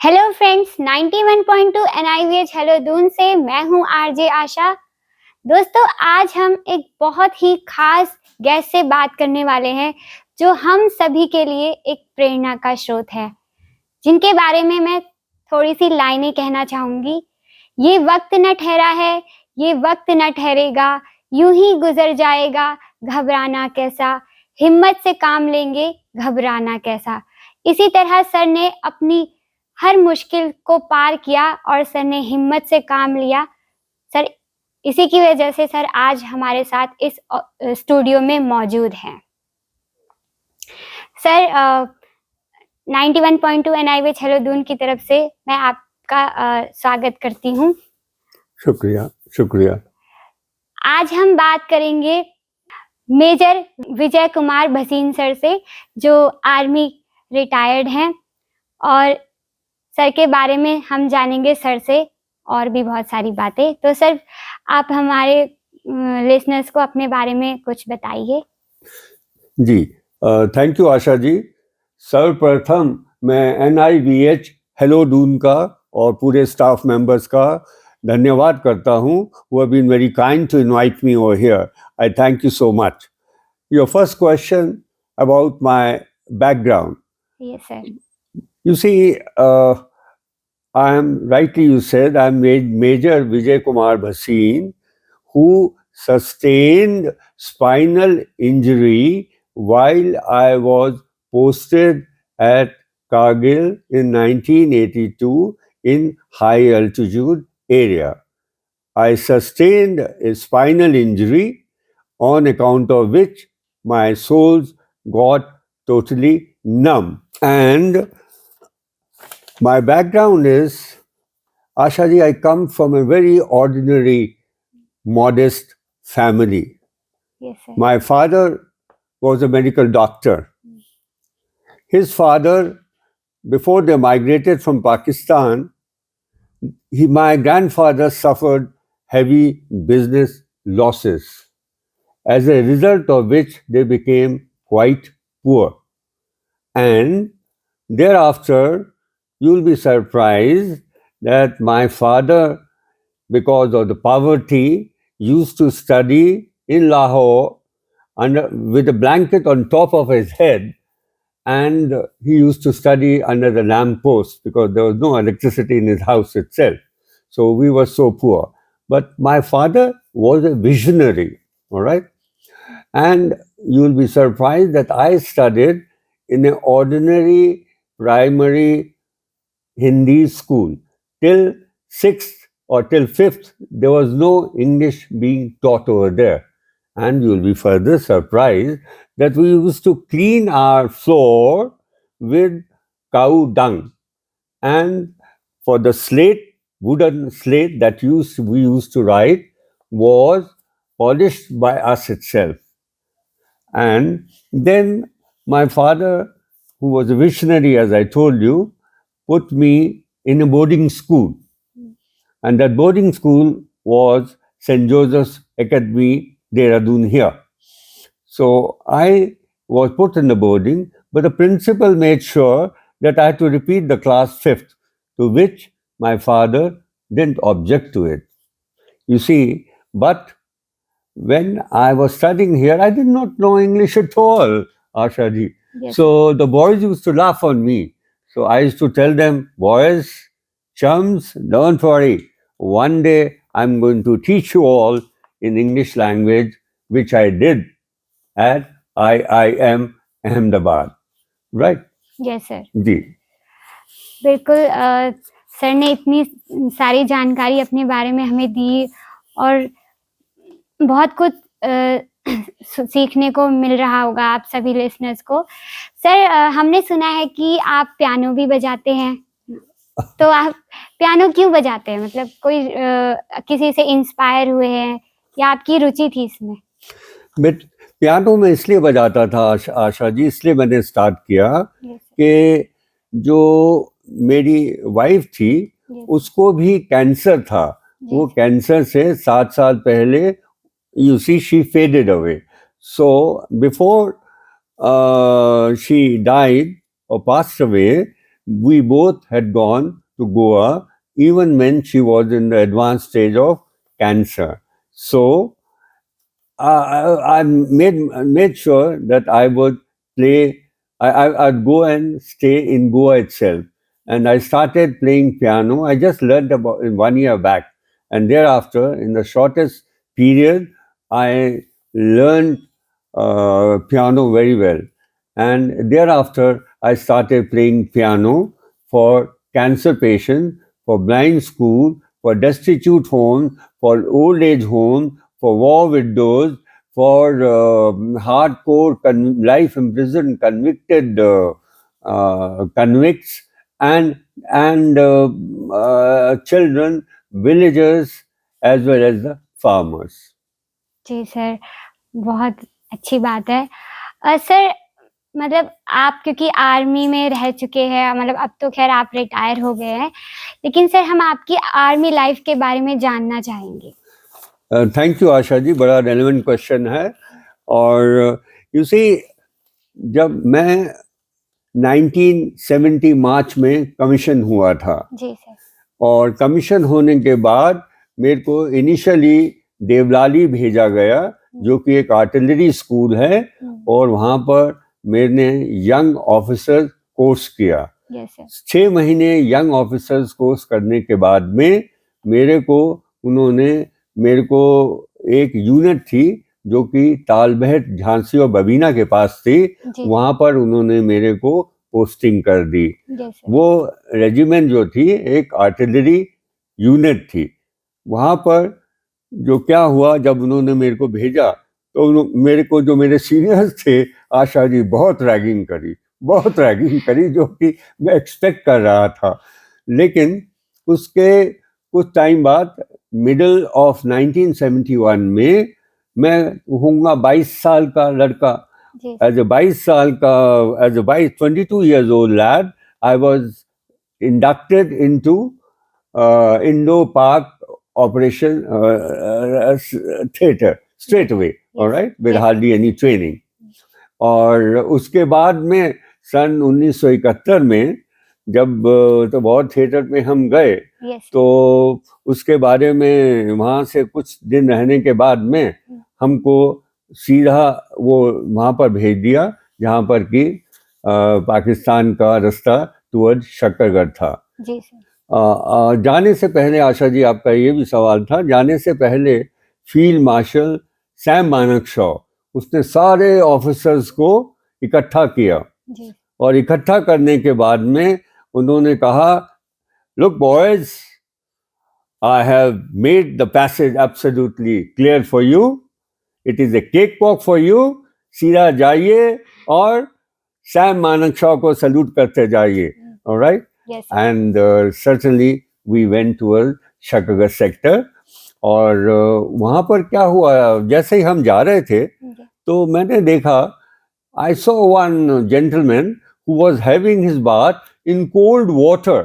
Hello friends, 91.2 NIVH hello Doon से मैं हूं आरजे आशा। दोस्तों, आज हम एक बहुत ही खास गेस्ट से बात करने वाले हैं जो हम सभी के लिए एक प्रेरणा का स्रोत है, जिनके बारे में मैं थोड़ी सी लाइनें कहना चाहूंगी। ये वक्त न ठहरा है, ये वक्त न ठहरेगा, यूं ही गुजर जाएगा, घबराना कैसा, हिम्मत से काम लेंगे, घबराना कैसा। इसी तरह सर ने अपनी हर मुश्किल को पार किया और सर ने हिम्मत से काम लिया। सर, इसी की वजह से सर आज हमारे साथ इस स्टूडियो में मौजूद हैं। सर, 91.2 NIVH हेलो दून की तरफ से मैं आपका स्वागत करती हूँ। शुक्रिया शुक्रिया। आज हम बात करेंगे मेजर विजय कुमार भसीन सर से, जो आर्मी रिटायर्ड हैं, और सर के बारे में हम जानेंगे सर से और भी बहुत सारी बातें। तो सर, आप हमारे लिसनर्स को अपने बारे में कुछ बताइए। जी, थैंक यू आशा जी। सर्वप्रथम मैं NIVH हेलो डून का और पूरे स्टाफ मेंबर्स का धन्यवाद करता हूँ। who have been very kind to invite me over here. I thank you so much. Your first question about my background. Yes, sir. You see, you said, I'm Major Vijay Kumar Bhasin, who sustained spinal injury while I was posted at Kargil in 1982 in high altitude area. I sustained a spinal injury on account of which my soles got totally numb. And my background is, Ashaji, I come from a very ordinary, modest family. Yes, sir. My father was a medical doctor. His father, before they migrated from Pakistan, my grandfather suffered heavy business losses, as a result of which they became quite poor. And thereafter, you'll be surprised that my father, because of the poverty, used to study in Lahore with a blanket on top of his head, and he used to study under the lamp post because there was no electricity in his house itself. So we were so poor. But my father was a visionary, all right? And you'll be surprised that I studied in an ordinary primary Hindi school. Till 6th or till 5th, there was no English being taught over there. And you'll be further surprised that we used to clean our floor with cow dung. And for the slate, wooden slate that we used to write was polished by us itself. And then my father, who was a visionary, as I told you, put me in a boarding school. And that boarding school was St. Joseph's Academy, Dehradun here. So I was put in the boarding, but the principal made sure that I had to repeat the class 5th, to which my father didn't object to it. You see, but when I was studying here, I did not know English at all, Asha ji. Yes. So the boys used to laugh on me. So I used to tell them, boys, chums, don't worry. One day I'm going to teach you all in English language, which I did at IIM Ahmedabad. Right? Yes, sir. जी. बिल्कुल, sir ने इतनी सारी जानकारी अपने बारे में हमें दी और बहुत कुछ सीखने को मिल रहा होगा आप सभी लिसनर्स को। सर, हमने सुना है कि आप पियानो भी बजाते हैं, तो आप पियानो क्यों बजाते हैं? मतलब कोई किसी से इंस्पायर हुए हैं या आपकी रुचि थी इसमें? बट पियानो में इसलिए बजाता था आशा जी, इसलिए मैंने स्टार्ट किया कि जो मेरी वाइफ थी उसको भी कैंसर था। वो कैंसर से 7 साल पहले, you see, she faded away. So before she died or passed away, we both had gone to Goa even when she was in the advanced stage of cancer. So I made sure that I would play. I'd go and stay in Goa itself, and I started playing piano. I just learned about in 1 year back, and thereafter, in the shortest period, I learned piano very well. And thereafter, I started playing piano for cancer patients, for blind school, for destitute homes, for old age homes, for war widows, for hardcore life imprisoned convicted convicts, and children, villagers, as well as the farmers. जी sir, बहुत अच्छी बात है। Sir मतलब आप क्योंकि army में रह चुके हैं, मतलब अब तो खैर आप रिटायर हो गए हैं, लेकिन सर हम आपकी आर्मी लाइफ के बारे में जानना चाहेंगे। थैंक यू आशा जी, बड़ा रेलेवेंट क्वेश्चन है। और यू सी, जब मैं 1970 मार्च में कमीशन हुआ था, जी सर। और कमीशन होने के बाद मेरे को इनिशियली देवलाली भेजा गया, जो कि एक आर्टिलरी स्कूल है, और वहाँ पर मैंने यंग ऑफिसर कोर्स किया। Yes sir. 6 महीने यंग ऑफिसर्स कोर्स करने के बाद में उन्होंने मेरे को एक यूनिट थी जो कि तालबेहट, झांसी और बबीना के पास थी, वहाँ पर उन्होंने मेरे को पोस्टिंग कर दी। वो रेजिमेंट जो थी एक आर्टिलरी यूनिट थी। वहाँ पर जो क्या हुआ, जब उन्होंने मेरे को भेजा तो मेरे को जो मेरे सीनियर्स थे, आशा जी, बहुत रैगिंग करी, जो कि मैं एक्सपेक्ट कर रहा था। लेकिन उसके कुछ टाइम बाद, मिडल ऑफ 1971 में, मैं होऊंगा 22 साल का लड़का, as a 22 years old lad, I was inducted into Indo-Pak Operation Theatre straight away, all right, with hardly any training. और उसके बाद में सन 1971 में जब तो वॉर थिएटर में हम गए, तो उसके बारे में वहाँ से कुछ दिन रहने के बाद में हमको सीधा वो वहाँ पर भेज दिया, जहाँ पर कि पाकिस्तान का रास्ता टुवर्ड शक्करगढ़ था। जी सर। जाने से पहले, आशा जी, आपका ये भी सवाल था, जाने से पहले फील्ड मार्शल सैम मानेकशॉ, उसने सारे ऑफिसर्स को इकट्ठा किया, और इकट्ठा करने के बाद में उन्होंने कहा, look boys, I have made the passage absolutely clear for you, it is a cakewalk for you, सीधा जाइए और सैम मानेकशॉ को सैल्यूट करते जाइए, alright. And certainly we went toward Shakargarh sector. और वहाँ पर क्या हुआ, जैसे ही हम जा रहे थे तो मैंने देखा, I saw one gentleman who was having his bath in cold water.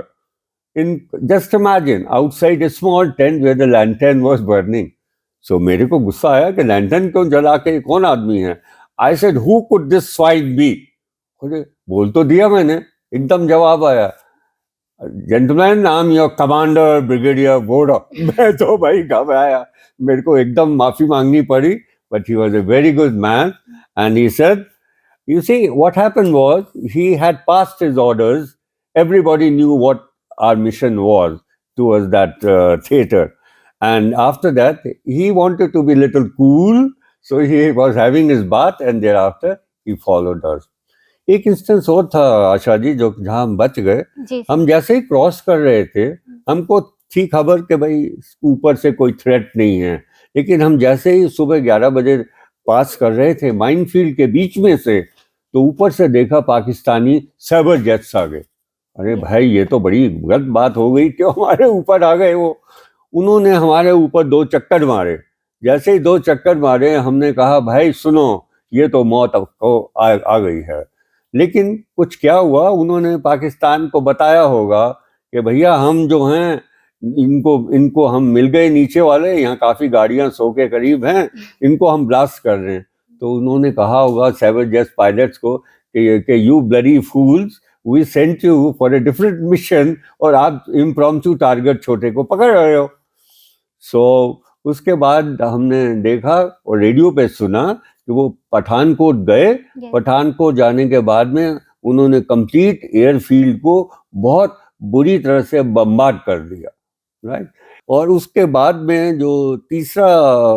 Just imagine, outside a small tent where the lantern was burning. So मेरे को गुस्सा आया कि लैंटर्न क्यों जला के, कौन आदमी है? I said, who could this swine be? बोल तो दिया मैंने, एकदम जवाब आया, gentleman, I am your commander brigadier Voda. मैं तो भाई घबराया, मेरे को एकदम माफी मांगनी पड़ी, but he was a very good man, and he said, you see, what happened was, he had passed his orders, everybody knew what our mission was towards that theatre, and after that he wanted to be a little cool, so he was having his bath, and thereafter he followed us. एक instance और था आशा जी, जो जहाँ हम बच गए, हम जैसे ही क्रॉस कर रहे थे, हमको थी खबर कि भाई ऊपर से कोई थ्रेट नहीं है, लेकिन हम जैसे ही सुबह 11 बजे पास कर रहे थे माइनफील्ड के बीच में से, तो ऊपर से देखा पाकिस्तानी साइबर जेट्स आ गए। अरे भाई, ये तो बड़ी गलत बात हो गई, क्यों हमारे ऊपर आ गए वो। उन्होंने हमारे ऊपर 2 चक्कर मारे। जैसे ही 2 चक्कर मारे, हमने कहा, भाई सुनो, ये तो मौत को आ गई है। लेकिन कुछ क्या हुआ, उन्होंने पाकिस्तान को बताया होगा कि भैया हम जो हैं, इनको हम मिल गए नीचे वाले, यहाँ काफ़ी गाड़ियाँ 100 के करीब हैं, इनको हम ब्लास्ट कर रहे हैं। तो उन्होंने कहा होगा साइबर जेट पायलट्स को कि you bloody fools, we sent you for a different mission और आप इम्प्रॉम्प्टू टारगेट छोटे को पकड़ रहे हो। सो उसके बाद हमने देखा और रेडियो पे सुना कि वो पठानकोट गए। Yes. पठानकोट जाने के बाद में उन्होंने कंप्लीट एयरफील्ड को बहुत बुरी तरह से बम्बार्ड कर दिया, राइट। और उसके बाद में जो तीसरा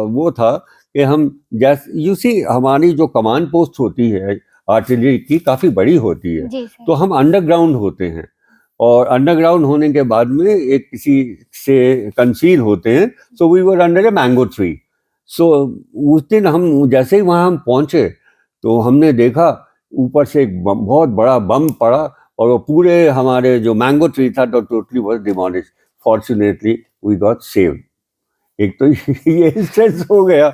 वो था कि हम जैसे यू सी हमारी जो कमांड पोस्ट होती है आर्टिलरी की काफ़ी बड़ी होती है, जी सर। तो हम अंडरग्राउंड होते हैं और अंडरग्राउंड होने के बाद में एक किसी से कंसील होते हैं। So we were under a mango tree. So उस दिन हम जैसे ही वहाँ हम पहुँचे तो हमने देखा ऊपर से एक बहुत बड़ा बम पड़ा और वो पूरे हमारे जो मैंगो ट्री था तो totally was demolished. Fortunately we got saved. एक तो ये इंस्टेंस हो गया।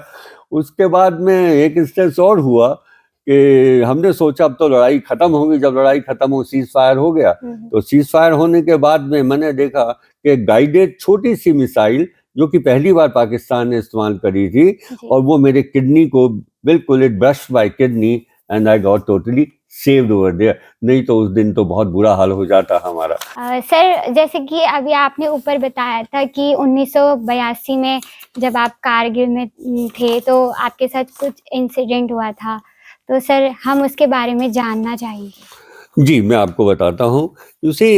उसके बाद में एक इंस्टेंस और हुआ कि हमने सोचा अब तो लड़ाई खत्म होगी। जब लड़ाई खत्म हो सीज फायर हो गया, तो सीज फायर होने के बाद में मैंने देखा कि गाइडेड छोटी सी मिसाइल जो कि पहली बार पाकिस्तान ने इस्तेमाल करी थी जी। और वो मेरे किडनी को बिल्कुल it brushed my kidney and I got totally saved over there. नहीं तो उस दिन तो बहुत बुरा हाल हो जाता हमारा। सर जैसे कि अभी आपने ऊपर बताया था कि 1982 में जब आप कारगिल में थे तो आपके साथ कुछ इंसिडेंट हुआ था, तो सर हम उसके बारे में जानना चाहेंगे। जी, मैं आपको बताता हूँ। You see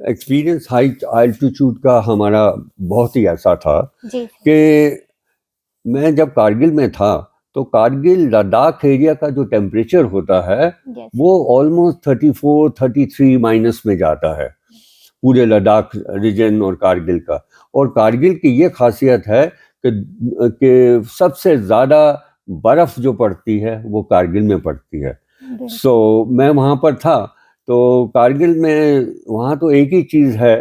experience high altitude का हमारा बहुत ही ऐसा था जी सर। कि मैं जब कारगिल में था तो कारगिल लद्दाख एरिया का जो टेम्परेचर होता है यस। वो ऑलमोस्ट 34-33 माइनस में जाता है पूरे लद्दाख रीजन और कारगिल का। और कारगिल की ये खासियत है कि सबसे ज़्यादा बर्फ़ जो पड़ती है वो कारगिल में पड़ती है। सो मैं वहाँ पर था तो कारगिल में वहाँ तो एक ही चीज़ है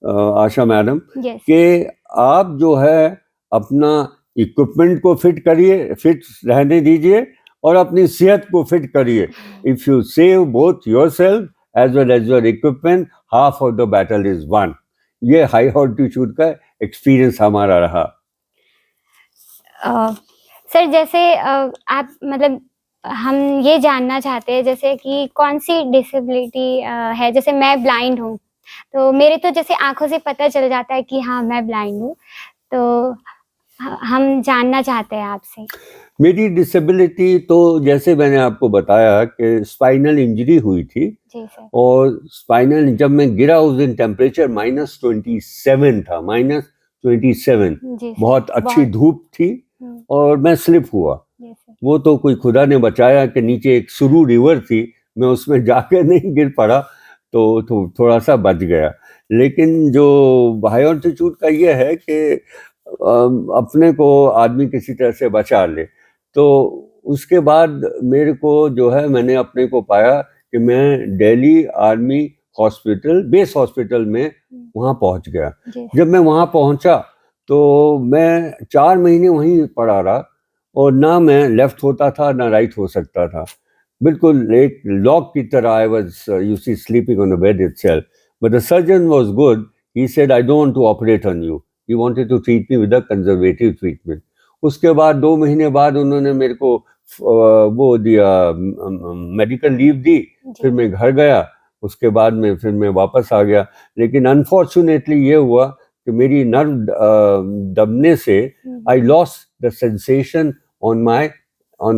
आशा मैडम यस। कि आप जो है अपना इक्विपमेंट को फिट करिए, फिट रहने दीजिए और अपनी सेहत को फिट करिए। If you save both yourself as well as your equipment, half of the battle is won. ये हाई ऑल्टीट्यूड का एक्सपीरियंस हमारा रहा। सर जैसे आप मतलब हम ये जानना चाहते हैं जैसे कि कौन सी डिसेबिलिटी है। जैसे मैं ब्लाइंड हूँ तो मेरे तो जैसे आंखों से पता चल जाता है कि हाँ मैं ब्लाइंड हूँ, तो हम जानना चाहते हैं आपसे। मेरी डिसेबिलिटी तो जैसे मैंने आपको बताया कि स्पाइनल इंजरी हुई थी। जी सर। और स्पाइनल जब मैं गिरा उस दिन टेम्परेचर -27 था, -27। जी सर। बहुत अच्छी धूप थी और मैं स्लिप हुआ। Yes sir. वो तो कोई खुदा ने बचाया कि नीचे एक सुरू रिवर थी, मैं उसमें जाके नहीं गिर पड़ा तो थोड़ा सा बच गया। लेकिन जो हाई ऑल्टीट्यूड का ये है कि अपने को आदमी किसी तरह से बचा ले। तो उसके बाद मेरे को जो है मैंने अपने को पाया कि मैं Delhi army hospital, base hospital में वहाँ पहुँच गया। जब मैं वहाँ पहुँचा तो मैं 4 महीने वहीं पड़ा रहा और ना मैं लेफ्ट होता था ना राइट हो सकता था। बिल्कुल एक लॉक की तरह I was you see sleeping on the bed itself. But the surgeon was good. He said I don't want to operate on you. He wanted to treat me with a conservative treatment. उसके बाद 2 महीने बाद उन्होंने मेरे को वो दिया, medical leave दी। फिर मैं घर गया, उसके बाद में फिर मैं वापस आ गया। लेकिन अनफॉर्चुनेटली ये हुआ कि मेरी नर्व दबने से I lost the sensation on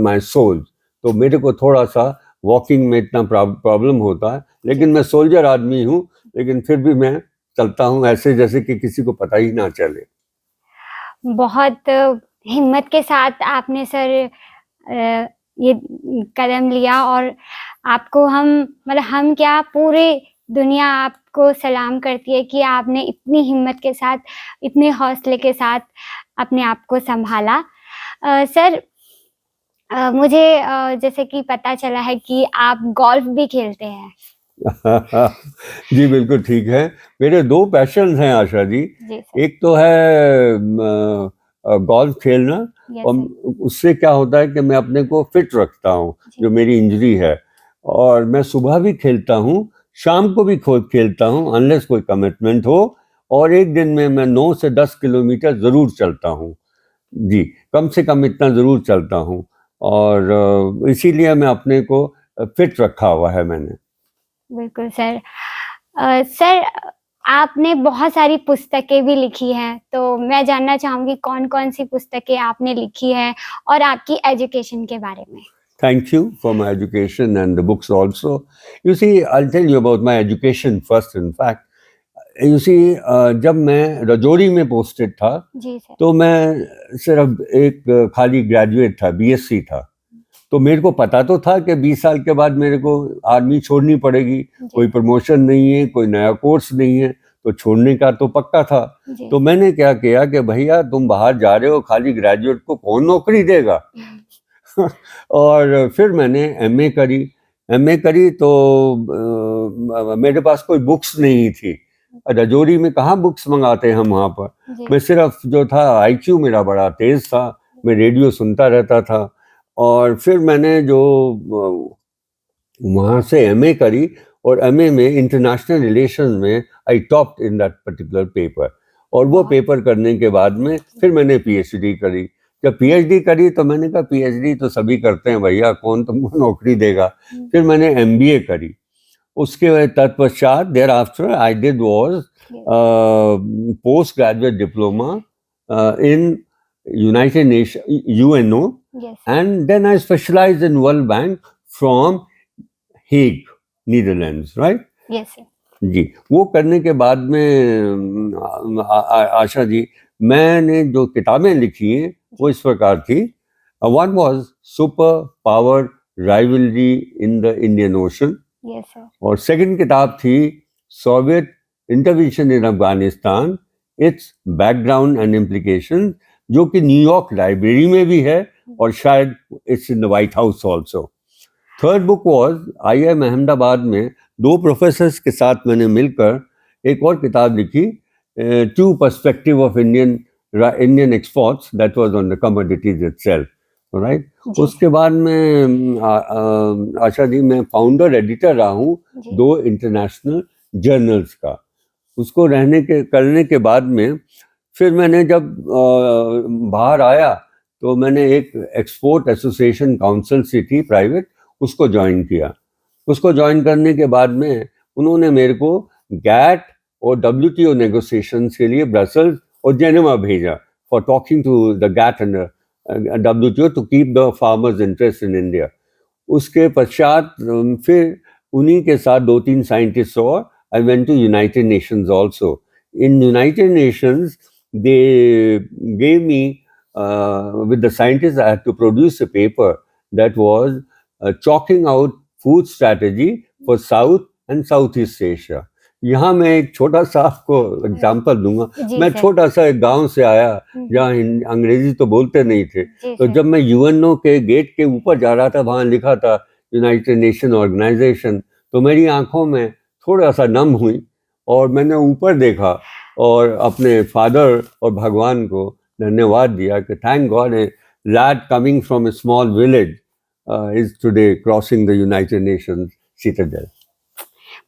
my sole. तो मेरे को थोड़ा सा वॉकिंग में इतना प्रॉब्लम होता है, लेकिन मैं सोल्जर आदमी हूँ, लेकिन फिर भी मैं चलता हूँ ऐसे जैसे कि किसी को पता ही ना चले। बहुत हिम्मत के साथ आपने सर ये कदम लिया और आपको हम क्या पूरी दुनिया आपको सलाम करती है कि आपने इतनी हिम्मत के साथ, इतने हौसले के साथ अपने आप को संभाला। सर मुझे जैसे कि पता चला है कि आप गोल्फ भी खेलते हैं। जी बिल्कुल ठीक है। मेरे 2 पैशंस हैं आशा जी। एक तो है गोल्फ खेलना और उससे क्या होता है कि मैं अपने को फिट रखता हूँ जो मेरी इंजरी है। और मैं सुबह भी खेलता हूँ, शाम को भी खेलता हूँ अनलेस कोई कमिटमेंट हो। और एक दिन में मैं 9 से 10 किलोमीटर ज़रूर चलता हूँ। जी, कम से कम इतना ज़रूर चलता हूँ और इसीलिए मैं अपने को फिट रखा हुआ है मैंने। बिल्कुल सर। सर, आपने बहुत सारी पुस्तकें भी लिखी हैं, तो मैं जानना चाहूँगी कौन-कौन सी पुस्तकें आपने लिखी हैं और आपकी एजुकेशन के बारे में? Thank you for my education and the books also. You see, I'll tell you about my education first, in fact. You see, जब मैं रजौरी में पोस्टेड था, जी सर। तो मैं सिर्फ एक खाली ग्रेजुएट था, बीएससी था। तो मेरे को पता तो था कि 20 साल के बाद मेरे को आर्मी छोड़नी पड़ेगी, कोई प्रमोशन नहीं है, कोई नया कोर्स नहीं है, तो छोड़ने का तो पक्का था। जी। तो मैंने क्या किया कि भैया तुम बाहर जा रहे हो, खाली ग्रेजुएट को कौन नौकरी देगा? और फिर मैंने एमए करी तो मेरे पास कोई बुक्स नहीं थी। रजौरी में कहाँ बुक्स मंगाते हैं हम वहाँ पर। जी। मैं सिर्फ जो था आईक्यू मेरा बड़ा तेज था, मैं रेडियो सुनता रहता था। और फिर मैंने जो वहाँ से एमए करी, और एमए में इंटरनेशनल रिलेशंस में I topped in that particular paper. और वो पेपर करने के बाद में फिर मैंने पीएचडी करी। जब पीएचडी करी तो मैंने कहा पीएचडी तो सभी करते हैं भैया, कौन तुमको नौकरी देगा। फिर मैंने एमबीए करी। उसके तत्पश्चात thereafter I did was post graduate diploma in United Nation UNO, Yes. and then I specialized in World Bank from Hague, Netherlands, right? Yes, sir. जी, वो करने के बाद में आशा जी, मैंने जो किताबें लिखी हैं वो इस प्रकार थी। One was super power rivalry in the Indian ocean, Yes, sir. और सेकंड किताब थी Soviet intervention in Afghanistan, it's background and implication, जो कि न्यूयॉर्क लाइब्रेरी में भी है और शायद it's in the white house also. Third book was IIM Ahmedabad में दो प्रोफेसर्स के साथ मैंने मिलकर एक और किताब लिखी, two perspective of Indian exports, that was on the commodities itself, right. उसके बाद में आशा जी, मैं फाउंडर एडिटर रहा हूँ दो इंटरनेशनल जर्नल्स का। उसको करने के बाद में फिर मैंने जब बाहर आया तो मैंने एक एक्सपोर्ट एसोसिएशन काउंसिल से थी प्राइवेट, उसको ज्वाइन किया। उसको ज्वाइन करने के बाद में उन्होंने मेरे को गैट और डब्ल्यूटीओ नेगोशिएशंस के लिए ब्रसल्स और जेनेवा भेजा for talking to the GATT and WTO to keep the farmers interest in India. उसके पश्चात फिर उन्हीं के साथ दो तीन साइंटिस्ट और I went to United Nations also. In United Nations they gave me with the scientists I had to produce a paper that was chalking out food strategy for South and Southeast Asia. यहाँ मैं एक छोटा सा आपको example दूंगा। मैं छोटा सा एक गांव से आया जहाँ अंग्रेजी तो बोलते नहीं थे। तो जब मैं यूएनओ के गेट के ऊपर जा रहा था, वहाँ लिखा था यूनाइटेड नेशन ऑर्गेनाइजेशन, तो मेरी आंखों में थोड़ा सा नम हुई और मैंने ऊपर देखा और अपने फादर और भगवान को धन्यवाद दिया कि thank God a lad coming from a small village is today crossing the United Nations citadel.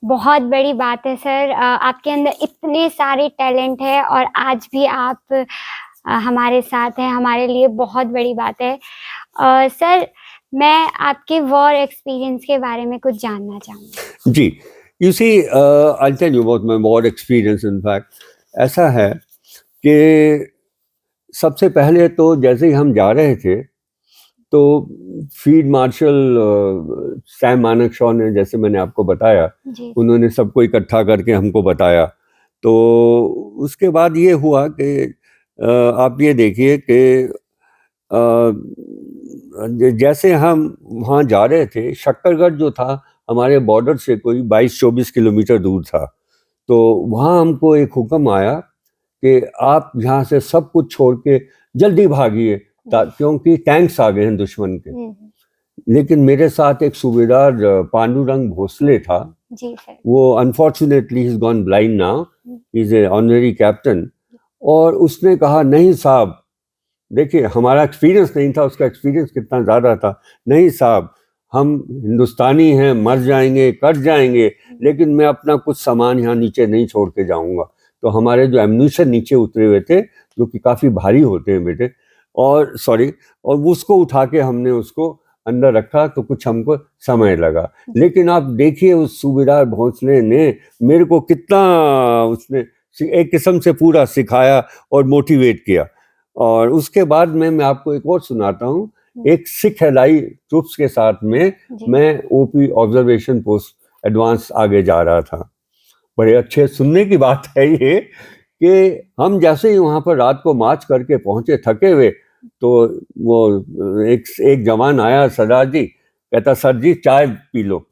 बहुत बड़ी बात है सर, आपके अंदर इतने सारे टैलेंट है और आज भी आप हमारे साथ हैं, हमारे लिए बहुत बड़ी बात है। सर, मैं आपके वॉर एक्सपीरियंस के बारे में कुछ जानना चाहूँगी। जी, you see, I'll tell you about my war experience. In fact, ऐसा है कि सबसे पहले तो जैसे ही हम जा रहे थे तो फील्ड मार्शल सैम मानेकशॉ ने, जैसे मैंने आपको बताया, उन्होंने सबको इकट्ठा करके हमको बताया। तो उसके बाद ये हुआ कि आप ये देखिए कि जैसे हम वहाँ जा रहे थे, शक्करगढ़ जो था हमारे बॉर्डर से कोई 22-24 किलोमीटर दूर था। तो वहाँ हमको एक हुक्म आया कि आप यहाँ से सब कुछ छोड़ के जल्दी भागिए, क्योंकि टैंक्स आ गए हैं दुश्मन के। लेकिन मेरे साथ एक सूबेदार पांडुरंग भोसले था। जी सर। वो unfortunately he is gone blind now, he is a honorary captain. और उसने कहा, नहीं साहब, देखिए हमारा एक्सपीरियंस नहीं था, उसका एक्सपीरियंस कितना ज़्यादा था। नहीं साहब, हम हिंदुस्तानी हैं, मर जाएंगे, कट जाएंगे, लेकिन मैं अपना कुछ सामान यहाँ नीचे नहीं छोड़ के जाऊँगा। तो हमारे जो एम्यूनिशन नीचे उतरे हुए थे, जो कि काफ़ी भारी होते हैं बेटे, और उसको उठा के हमने उसको अंदर रखा तो कुछ हमको समय लगा, लेकिन आप देखिए उस सूबेदार भोंसले ने मेरे को कितना उसने एक किस्म से पूरा सिखाया और मोटिवेट किया। और उसके बाद में मैं आपको एक और सुनाता हूँ। एक सिख हेलाई ट्रूप्स के साथ में मैं ओपी ऑब्जर्वेशन पोस्ट एडवांस आगे जा रहा था। बड़े अच्छे सुनने की बात है ये कि हम जैसे ही वहाँ पर रात को मार्च करके पहुंचे थके हुए, तो वो एक जवान आया, सरदार जी, कहता सर जी चाय पी लो।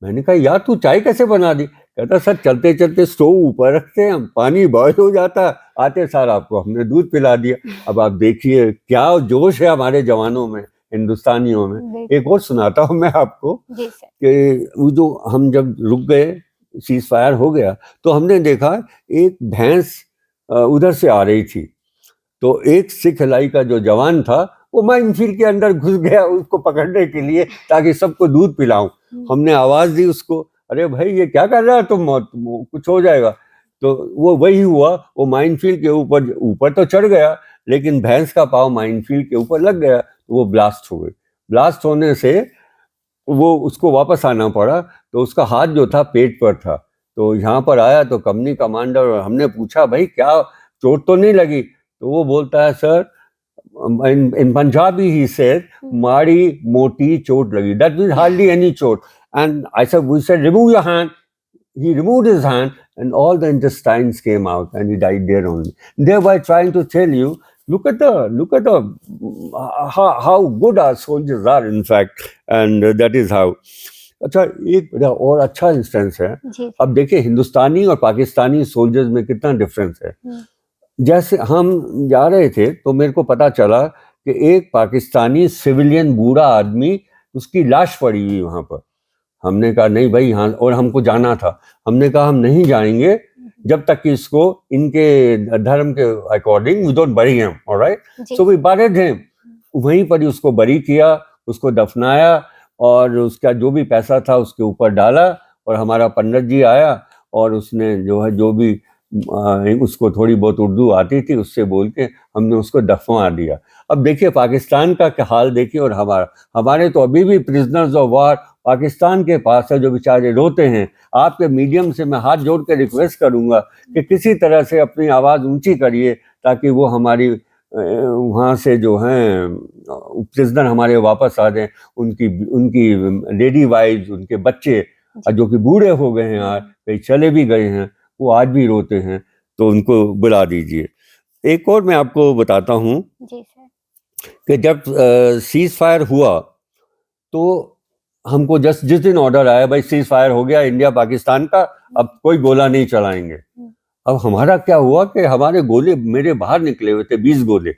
मैंने कहा यार तू चाय कैसे बना दी? कहता सर चलते चलते स्टोव ऊपर रखते हैं, पानी बॉयल हो जाता, आते सार आपको हमने दूध पिला दिया। अब आप देखिए क्या जोश है हमारे जवानों में, हिंदुस्तानियों में। एक और सुनाता हूँ मैं आपको कि वो जो हम जब रुक गए, सीज फायर हो गया, तो हमने देखा एक भैंस उधर से आ रही थी, तो एक सिख हिलाई का जो जवान था वो माइनफील्ड के अंदर घुस गया उसको पकड़ने के लिए ताकि सबको दूध पिलाऊं। हमने आवाज दी उसको, अरे भाई ये क्या कर रहा है तुम, कुछ हो जाएगा। तो वो वही हुआ, वो माइनफील्ड के ऊपर तो चढ़ गया, लेकिन भैंस का पाँव माइनफील्ड के ऊपर लग गया, तो वो ब्लास्ट हो गई। ब्लास्ट होने से वो उसको वापस आना पड़ा, तो उसका हाथ जो था पेट पर था। तो यहाँ पर आया तो कंपनी कमांडर, हमने पूछा भाई क्या चोट तो नहीं लगी? तो वो बोलता है sir, in Punjabi he said माड़ी मोटी चोट लगी, that means hardly any चोट। And we said remove your hand. He removed his hand and all the intestines came out and he died there only, thereby trying to tell you look at the how good our soldiers are in fact, and that is how। अच्छा एक और अच्छा instance है। अब देखिए हिंदुस्तानी और Pakistani soldiers में कितना डिफरेंस है। जैसे हम जा रहे थे तो मेरे को पता चला कि एक पाकिस्तानी सिविलियन बूढ़ा आदमी, उसकी लाश पड़ी हुई वहां पर। हमने कहा नहीं भाई यहाँ, और हमको जाना था, हमने कहा हम नहीं जाएंगे जब तक कि इसको इनके धर्म के according we don't bury him, alright. So we buried him, वहीं पर ही उसको बरी किया, उसको दफनाया और उसका जो भी पैसा था उसके ऊपर डाला। और हमारा पंडित जी आया और उसने जो भी उसको थोड़ी बहुत उर्दू आती थी उससे बोल के हमने उसको दफना दिया। अब देखिए पाकिस्तान का क्या हाल देखिए, और हमारे तो अभी भी प्रिजनर्स ऑफ वार पाकिस्तान के पास है जो बेचारे रोते हैं। आपके मीडियम से मैं हाथ जोड़ के रिक्वेस्ट करूंगा कि किसी तरह से अपनी आवाज़ ऊंची करिए ताकि वो हमारी वहाँ से जो हैं प्रिजनर हमारे वापस आ जाएं, उनकी लेडी वाइफ्स, उनके बच्चे जो कि बूढ़े हो गए हैं, आज कहीं चले भी गए हैं, वो आज भी रोते हैं, तो उनको बुला दीजिए। एक और मैं आपको बताता हूँ कि जब सीज फायर हुआ तो हमको जिस दिन ऑर्डर आया भाई सीज फायर हो गया इंडिया पाकिस्तान का, अब कोई गोला नहीं चलाएंगे। अब हमारा क्या हुआ कि हमारे गोले मेरे बाहर निकले हुए थे 20 गोले,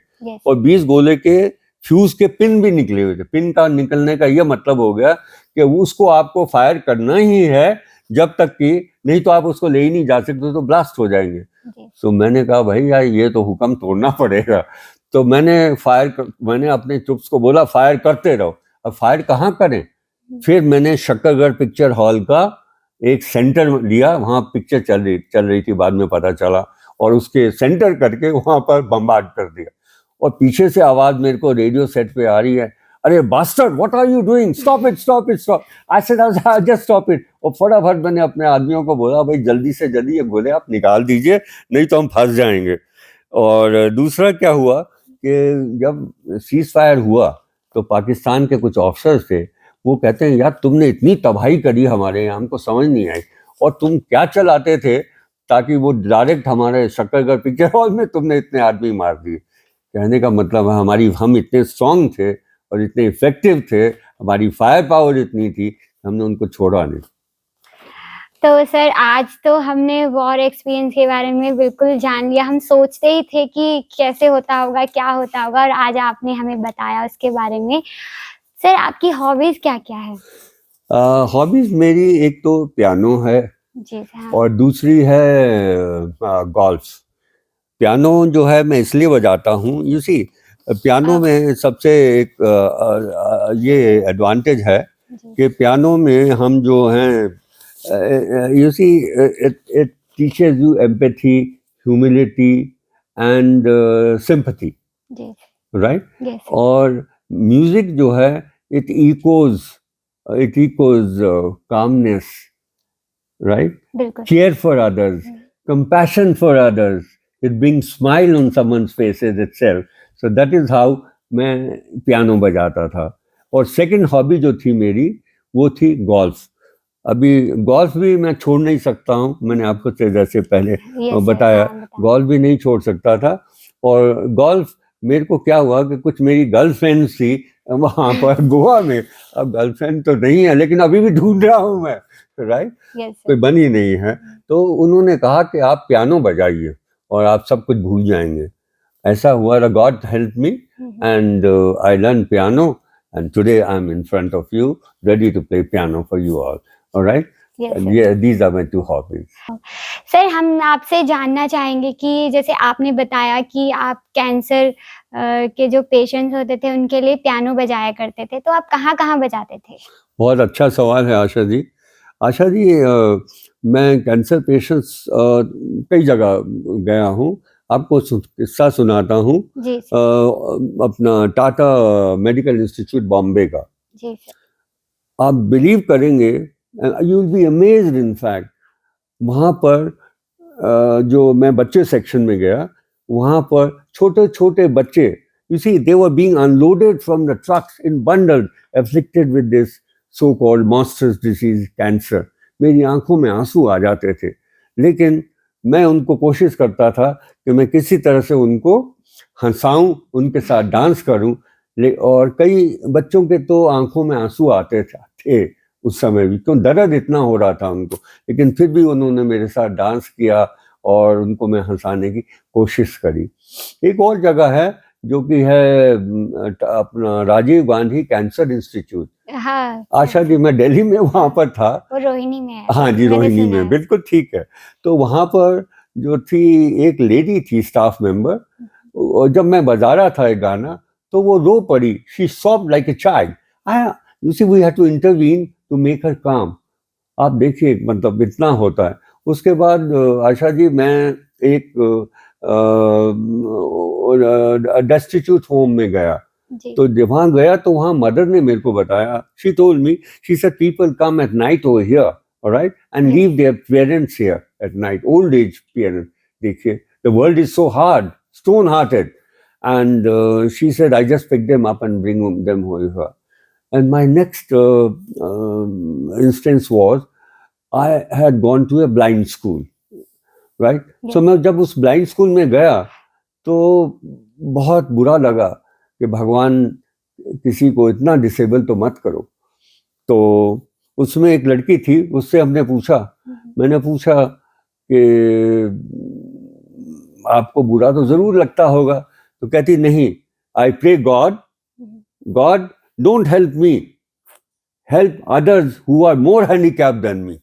और 20 गोले के फ्यूज के पिन भी निकले हुए थे। पिन का निकलने का यह मतलब हो गया कि उसको आपको फायर करना ही है जब तक कि, नहीं तो आप उसको ले ही नहीं जा सकते, तो ब्लास्ट हो जाएंगे। तो मैंने कहा भाई यार ये तो हुक्म तोड़ना पड़ेगा। तो मैंने अपने ट्रूप्स को बोला फायर करते रहो। अब फायर कहाँ करें? फिर मैंने शक्करगढ़ पिक्चर हॉल का एक सेंटर लिया, वहाँ पिक्चर चल रही थी, बाद में पता चला, और उसके सेंटर करके वहाँ पर बम्बार्ड कर दिया। और पीछे से आवाज मेरे को रेडियो सेट पे आ रही है, अरे bastard what are you doing, stop it. I said just stop it. और फटाफट मैंने अपने आदमियों को बोला भाई जल्दी से जल्दी ये गोले आप निकाल दीजिए, नहीं तो हम फंस जाएंगे। और दूसरा क्या हुआ कि जब सीज फायर हुआ तो पाकिस्तान के कुछ ऑफिसर्स थे, वो कहते हैं यार तुमने इतनी तबाही करी हमारे यहाँ, हमको समझ नहीं आई, और तुम क्या चलाते थे ताकि वो डायरेक्ट हमारे शक्करगढ़ पिक्चर हॉल में तुमने इतने आदमी मार दिए। कहने का मतलब है हम इतने स्ट्रॉन्ग थे और इतने इफेक्टिव थे, हमारी फायर पावर इतनी थी, हमने उनको छोड़ा नहीं। तो सर आज तो हमने वॉर एक्सपीरियंस के बारे में बिल्कुल जान लिया। हम सोचते ही थे कि कैसे होता होगा, क्या होता होगा, और आज आपने हमें बताया उसके बारे में। सर आपकी हॉबीज क्या क्या है? हॉबीज मेरी एक तो पियानो है जी सर, और दूसरी है गोल्फ। पियानो जो है मैं इसलिए बजाता हूँ, यू सी पियानो में सबसे एक ये एडवांटेज है कि पियानो में हम जो हैं you see it teaches you empathy, humility and sympathy, right? yes, और म्यूजिक जो है it echoes calmness, right? बिल्कुल Care for others, compassion for others. It brings smile on someone's faces itself. So that is how मैं piano बजाता था. और second hobby जो थी मेरी वो थी गोल्फ. अभी गोल्फ भी मैं छोड़ नहीं सकता हूँ. मैंने आपको जैसे पहले Yes, बताया, हाँ, बताया। गोल्फ भी नहीं छोड़ सकता था. और गोल्फ मेरे को क्या हुआ कि कुछ मेरी गर्लफ्रेंड्स थी वहाँ पर गोवा में. अब गर्लफ्रेंड तो नहीं है लेकिन अभी भी ढूंढ रहा हूँ मैं, राइट? Yes, sir. कोई बनी नहीं है. तो उन्होंने कहा कि आप पियानो बजाइए और आप सब कुछ भूल जाएंगे. ऐसा हुआ. God help me and I learned piano, and today I'm in front of you, ready to play piano for you all. All right? Yes, And sir. yeah, these are my two hobbies. Sir हम आपसे जानना चाहेंगे कि जैसे आपने बताया कि आप कैंसर के जो पेशेंट्स होते थे उनके लिए पियानो बजाया करते थे, तो आप कहाँ-कहाँ बजाते थे? बहुत अच्छा सवाल है आशा जी. आशा जी, मैं कैंसर पेशेंट्स कई जगह गया हूँ. आपको किस्सा सुनाता हूँ. जी सर. अपना टाटा मेडिकल इंस्टीट्यूट बॉम्बे का. जी सर. आप बिलीव करेंगे, you will be amazed in fact. वहाँ पर जो मैं बच्चे सेक्शन में गया, वहाँ पर छोटे छोटे बच्चे, you see they were being unloaded from the trucks in bundle afflicted with this so called monsters disease cancer. मेरी आंखों में आंसू आ जाते थे, लेकिन मैं उनको कोशिश करता था कि मैं किसी तरह से उनको हंसाऊं, उनके साथ डांस करूं. और कई बच्चों के तो आंखों में आंसू आते थे उस समय भी, क्यों दर्द इतना हो रहा था उनको. लेकिन फिर भी उन्होंने मेरे साथ डांस किया और उनको मैं हंसाने की कोशिश करी. एक और जगह है जो कि है अपना राजीव गांधी कैंसर इंस्टीट्यूट. हाँ. आशा जी, मैं दिल्ली में वहाँ पर था. वो रोहिणी में है. हाँ जी, मैंने रोहिणी सुना में, है. बिल्कुल ठीक है. तो वहाँ पर जो थी एक लेडी थी स्टाफ मेंबर, और जब मैं बजा रहा था एक गाना तो वो रो पड़ी. She sobbed like a child. You see we had to intervene to make her calm. आप देखिए, मतलब इतना होता है. उसके बाद आशा जी मैं एक डेस्टिट्यूट होम में गया. जी. तो जब वहाँ गया तो वहाँ मदर ने मेरे को बताया, she told me, she said people come at night over here, alright, and leave their parents here at night, old age parents. देखिए, the world is so hard, stone hearted. And she said, I just pick them up and bring them over. And my next instance was, I had gone to a blind school, right? Yes. So मैं जब उस blind school में गया तो बहुत बुरा लगा कि भगवान किसी को इतना डिसेबल तो मत करो. तो उसमें एक लड़की थी, उससे हमने पूछा, मैंने पूछा कि आपको बुरा तो जरूर लगता होगा. तो कहती नहीं, I pray God, God don't help me, help others who are more handicapped than me.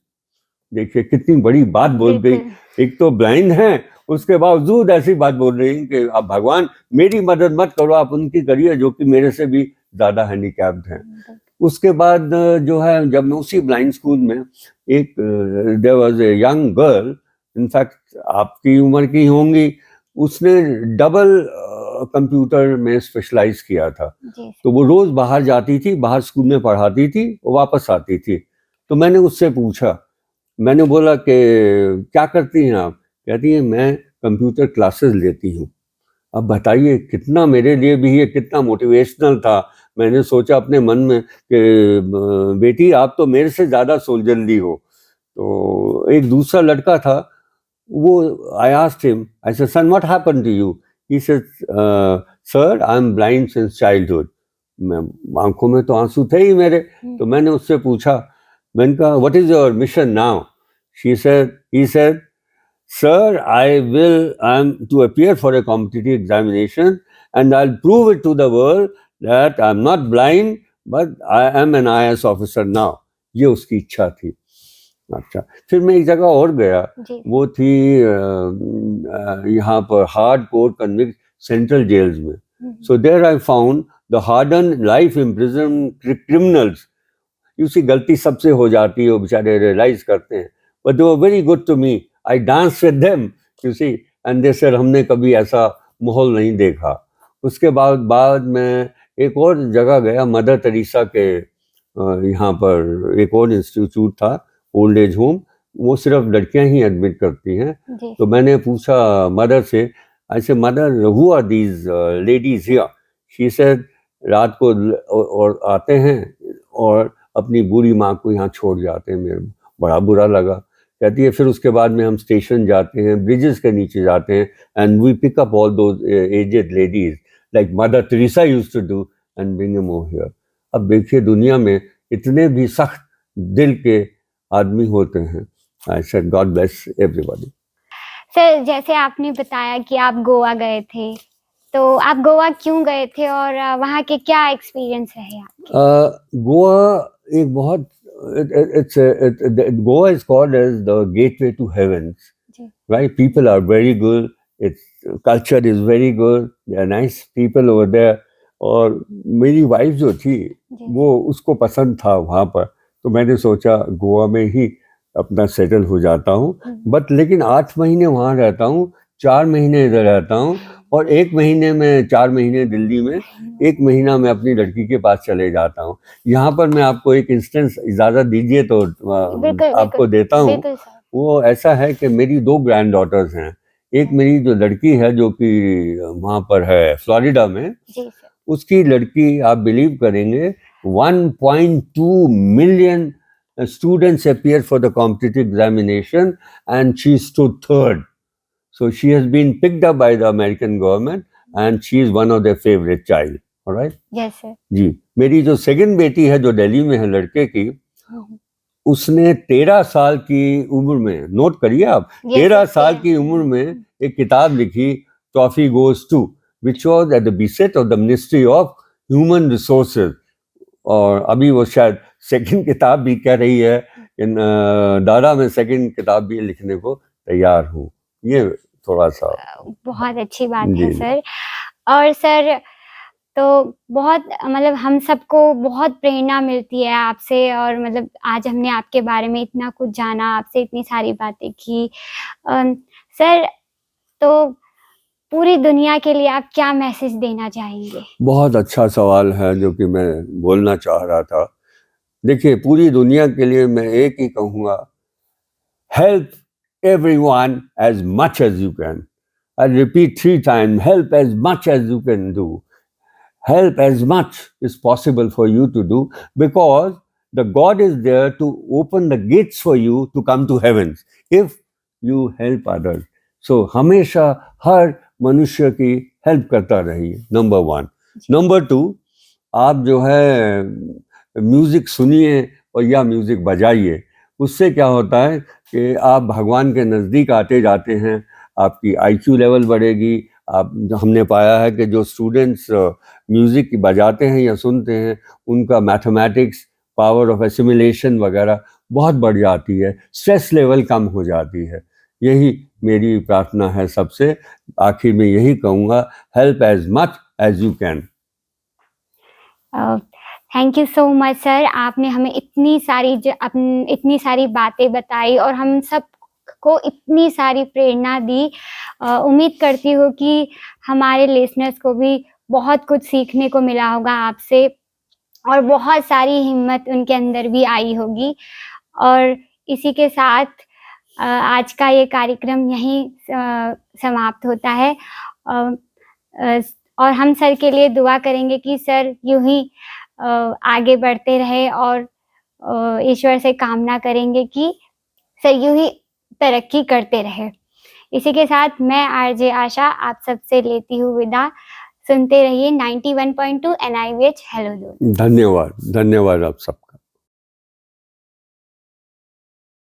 देखिए कितनी बड़ी बात बोल गई. एक तो ब्लाइंड है, उसके बावजूद ऐसी बात बोल रही है कि आप भगवान मेरी मदद मत करो, आप उनकी करिए जो कि मेरे से भी ज्यादा हैंडीकैप्ड हैं. उसके बाद जो है, जब मैं उसी ब्लाइंड स्कूल में, एक there was a young girl, in fact आपकी उम्र की होंगी, उसने डबल कंप्यूटर में स्पेशलाइज किया था. तो वो रोज बाहर जाती थी, बाहर स्कूल में पढ़ाती थी, वो वापस आती थी. तो मैंने उससे पूछा, मैंने बोला कि क्या करती हैं आप? कहती है मैं कंप्यूटर क्लासेस लेती हूँ. अब बताइए कितना मेरे लिए भी ये कितना मोटिवेशनल था. मैंने सोचा अपने मन में कि बेटी आप तो मेरे से ज़्यादा सोल्जरली हो. तो एक दूसरा लड़का था, वो I asked him, I said, son, what happened to you? He said, sir, I'm blind since childhood. मैं आंखों में तो आंसू थे ही मेरे. तो मैंने उससे पूछा, मैंने कहा what is your mission now? He said, sir, I'm to appear for a competitive examination and I'll prove it to the world that I'm not blind but I am an IAS officer now. ये उसकी इच्छा थी. अच्छा, फिर मैं एक जगह और गया, वो थी यहाँ पर hard core convict central jails में. So there I found the harden life imprison criminals. You see गलती सबसे हो जाती है, वो बेचारे रियलाइज करते हैं, but they were very good to me. I dance with them, you see, and they said हमने कभी ऐसा माहौल नहीं देखा. उसके बाद मैं एक और जगह गया, मदर टेरेसा के यहाँ पर एक और इंस्टीट्यूट था, ओल्ड एज होम, वो सिर्फ लड़कियां ही एडमिट करती हैं। जी तो मैंने पूछा मदर से, ऐसे mother who are these ladies here? She said रात को और आते हैं और अपनी बूढ़ी माँ को यहाँ छोड़ जाते हैं। मेरे बड़ा बुरा लगा। कहती है फिर उसके बाद में हम स्टेशन जाते हैं, ब्रिजेस के नीचे जाते हैं, and we pick up all those aged ladies like Mother Teresa used to do and bring them over here. अब देखिए दुनिया में इतने भी सख्त दिल के आदमी होते हैं। I said God bless everybody. Sir, जैसे आपने बताया कि आप गोवा गए थे, तो आप गोवा क्यों गए थे और वहाँ के क्या एक्सपीरियंस रहे आपके? गोवा एक बहुत Goa is called as the gateway to heavens, ji right? People are very good. Its culture is very good. They are nice people over there. और मेरी वाइफ जो थी जी वो उसको पसंद था वहाँ पर, तो मैंने सोचा गोवा में ही अपना सेटल हो जाता हूँ। बट लेकिन 8 महीने वहाँ रहता हूँ, 4 महीने इधर रहता हूँ, और 1 महीने में 4 महीने दिल्ली में, 1 महीना मैं अपनी लड़की के पास चले जाता हूँ। यहाँ पर मैं आपको एक इंस्टेंस इजाज़त दीजिए तो बिल्कुल आपको बिल्कुल देता हूँ। बिल्कुल सर। वो ऐसा है कि मेरी 2 ग्रैंड डॉटर्स हैं। एक मेरी जो लड़की है जो कि वहाँ पर है फ्लोरिडा में, जी सर। उसकी लड़की, आप बिलीव करेंगे, 1.2 million students appeared for the competitive examination and she stood 3rd. So she has been picked up by the American government and she is one of their favorite child. All right? Yes sir. जी। मेरी जो second बेटी है जो दिल्ली में है लड़के की, उसने 13 साल की उम्र में, नोट करिए आप, 13 साल की उम्र में एक किताब लिखी, trophy goes to, which was at the behest of the Ministry of Human Resources. और अभी वो शायद सेकंड किताब भी कह रही है इन दारा में सेकंड किताब भी लिखने को तैयार हूँ। ये थोड़ा सा बहुत अच्छी बात है जी। सर। और सर, तो बहुत मतलब हम सबको बहुत प्रेरणा मिलती है आपसे, और मतलब आज हमने आपके बारे में इतना कुछ जाना, आपसे इतनी सारी बातें की। सर, तो पूरी दुनिया के लिए आप क्या मैसेज देना चाहेंगे? बहुत अच्छा सवाल है जो कि मैं बोलना चाह रहा था। देखिए, पूरी दुनिया के लिए मैं एक ही कहूँगा, help everyone as much as you can. I'll repeat 3 times, help as much as you can do. Help as much is possible for you to do, because the God is there to open the gates for you to come to heavens if you help others. So हमेशा हर मनुष्य की help करता रहिए, number 1। Number 2, आप जो है music सुनिए और या म्यूजिक बजाइए। उससे क्या होता है कि आप भगवान के नज़दीक आते जाते हैं, आपकी IQ लेवल बढ़ेगी। आप, हमने पाया है कि जो स्टूडेंट्स म्यूज़िक बजाते हैं या सुनते हैं, उनका मैथमेटिक्स, पावर ऑफ एसिमिलेशन वगैरह बहुत बढ़ जाती है, स्ट्रेस लेवल कम हो जाती है। यही मेरी प्रार्थना है सबसे। आखिर में यही कहूँगा, help as much as you can. Thank you so much sir. आपने हमें इतनी सारी बातें बताई और हम सब को इतनी सारी प्रेरणा दी। उम्मीद करती हूँ कि हमारे लिसनर्स को भी बहुत कुछ सीखने को मिला होगा आपसे, और बहुत सारी हिम्मत उनके अंदर भी आई होगी। और इसी के साथ आज का ये कार्यक्रम यहीं समाप्त होता है। और हम सर के लिए दुआ करेंगे कि सर यूं ही आगे बढ़ते रहे, और ईश्वर से कामना करेंगे कि सर यूं ही तरक्की करते रहे। इसी के साथ मैं आरजे आशा आप सबसे लेती हूँ विदा। सुनते रहिए 91.2 NIVH हेलो दून। धन्यवाद, धन्यवाद आप सबका।